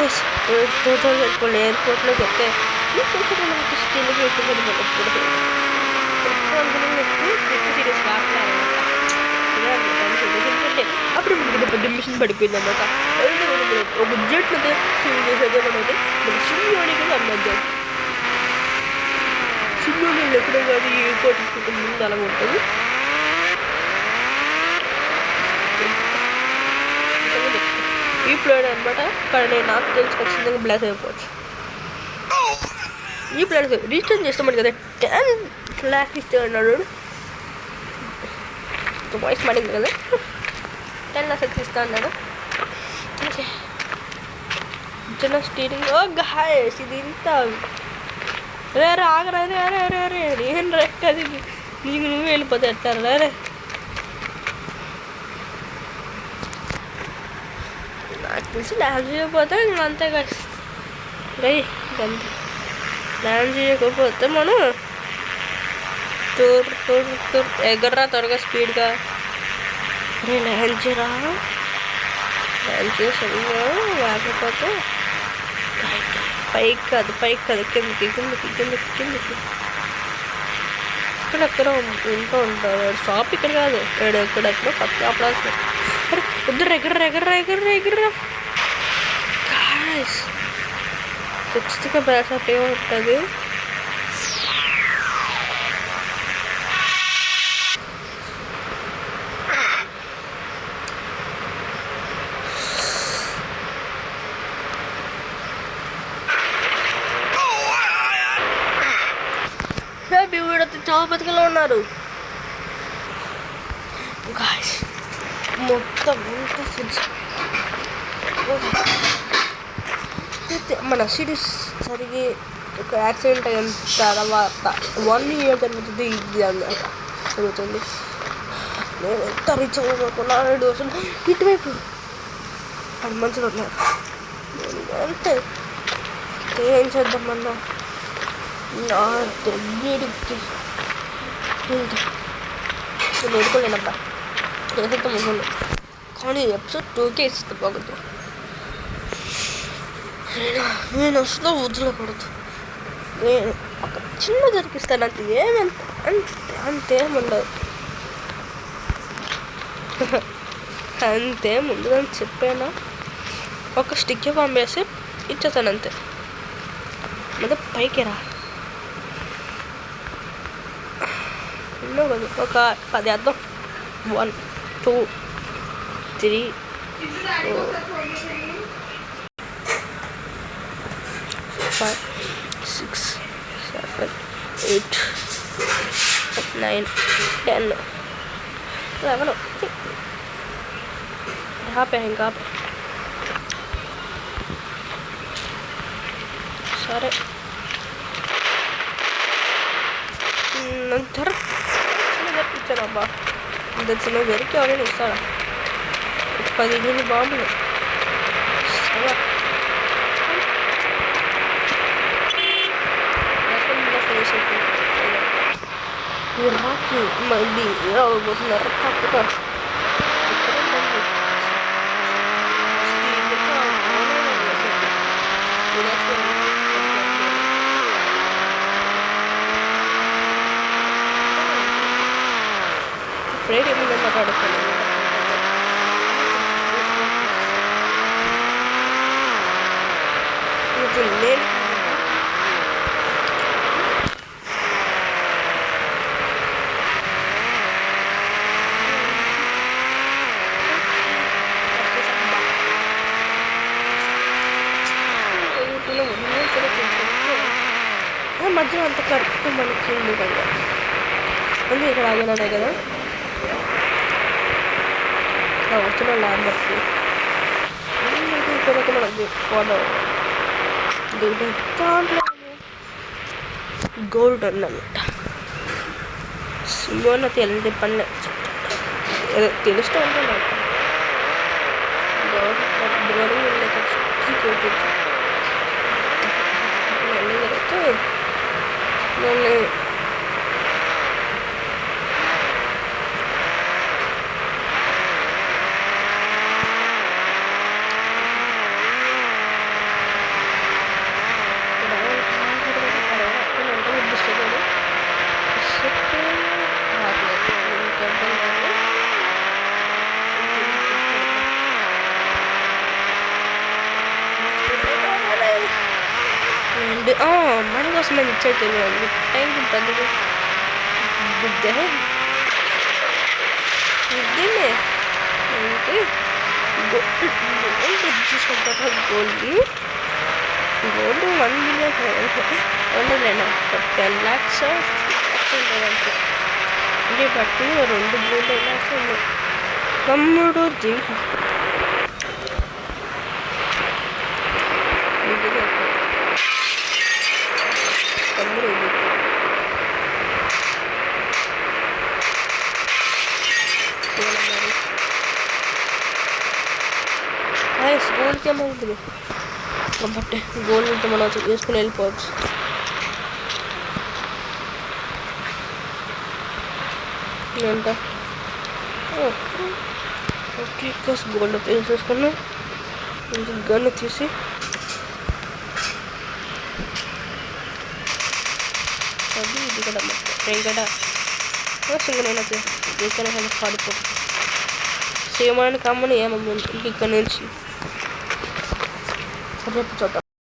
Yes total పెట్టుకోండి ఎయిర్పోర్ట్లోకి వస్తే నాకు స్టిల్కి ఎత్తుకొని ఎందుకంటే అప్పుడు మనకి పెద్ద మిషన్ పడిపోయింది అన్నమాట. ఒక జెట్ చేసేదే మనది మన సిమ్లోని కూడా అన్నది సిమ్లోని ఎక్కడో కానీ ఎయిర్పోర్ట్ ముందు అలా ఉంటుంది. ఈ ప్లేన్ అనమాట. కానీ నాకు తెలిసి ఖచ్చితంగా బ్లాక్ అయిపోవచ్చు. ఈ ప్లేన్ రిజిస్టర్ చేస్తామని కదా 10 lakhs ఇస్తే అన్నాడు. వాయిస్ మారింది కదా 10 lakhs ఇస్తా అన్నాడు. ఓకే చిన్న స్టీరింగ్ గాయస్ ఇది ఇంత రే ఆగరా రే అరే అరే అరే నేను రెక్కది నీకు నువ్వు వెళ్ళిపోతే ఎట్టారా రే. నాకు తెలిసి డ్యాన్స్ చేయకపోతే ఇంకా అంతే గాయస్. అంతే డ్యాన్స్ చేయకపోతే మనం ఎగర్రా త్వరగా స్పీడ్గా అరే డ్యాన్స్ చేయరా డ్యాన్స్ చేసా లేకపోతే పైకి కాదు కిందకి ఇక్కడెక్కడ ఉంటూ ఉంటారు. షాప్ ఇక్కడ కాదు ఎక్కడెక్కడో పక్క అప్పుడు అరే ఇద్దరు ఎగర్రా ఖచ్చితంగా బ్యాసప్ ఏముంటుంది. వీడితో చాలా బతికలో ఉన్నారు మొత్తం మన సిరీస్ సరిగి ఒక యాక్సిడెంట్ అయిన తర్వాత 1 year జరుగుతుంది. ఇది అన్నమాట జరుగుతుంది. నేను ఎంత రీచ్ అవ్వనుకున్నాను అసలు ఇటువైపు 10 మంత్రులు ఉన్నారు. అంతే ఏం చేద్దామన్నా నా దగ్గరికి నేను ఎదుర్కోలేనబ్బా చేసేద్దాం అనుకోండి. కానీ ఎపిసోడ్ 2కే ఇస్తే బాగుంది. నేను అసలు వదిలకూడదు. నేను ఒక చిన్న దొరికిస్తాను అంతేముండదు. అంతే ముందుదని చెప్పానా ఒక స్టిక్ పంపేసి ఇచ్చేస్తాను అంతే. మళ్ళీ పైకి రా ఒక 10 వేద్దాం. 1 2 3 4 5 6 7 8 9 10 11 ఆపే ఇంకా ఆపే. సరే చిన్న దొరికిచ్చానబ్బా. ఇంత చిన్న దొరికి ఎవరైనా ఇస్తాడా? 15 బాంబులు రాకి మళ్ళీ రాబోతున్నారు తప్పక. ఫ్రైడ్ ఏమైందని మాట్లాడుతాను. నేను మధ్యలో అంత కరెక్ట్ మనకి ఎందుకంటే అందుకే ఇక్కడ ఆగినానే కదా వస్తున్న ల్యాంబర్కి ఇక్కడ మనకి ఫాలో దాంట్లో గోల్డ్ ఉందన్నమాట. సిమ్మన్న తెలియదు పని తెలుస్తూ ఉంటాను నాకు నేను అండ్ మన కోసం నేను ఇచ్చాడు తెలియదు టైంకి పెద్ద బుద్ధే బుద్ధినే గోల్డ్ చూసుకుంటారా గోల్డ్ 1 మిలియన్ ఉండలేనా 10 lakhs 50 lakhs ఉంటుందంటే అంటే పట్టుకుని 2 lakhs ఉన్నాయి తమ్ముడు తమ్ముడు స్కూల్కి ఏమవుతుంది కాబట్టి గోల్డ్ ఉంటే మనం వేసుకుని వెళ్ళిపోవచ్చు ఏంట ఓకే గోల్డ్ వేసేసుకున్నా గన్ను తీసి అది ఇది కూడా మొత్తం కూడా సింగల్ ఇక్కడ పడిపో సేమ్ అని కమ్మని ఏమమ్మ ఇక్కడ నుంచి రేపు చూద్దాం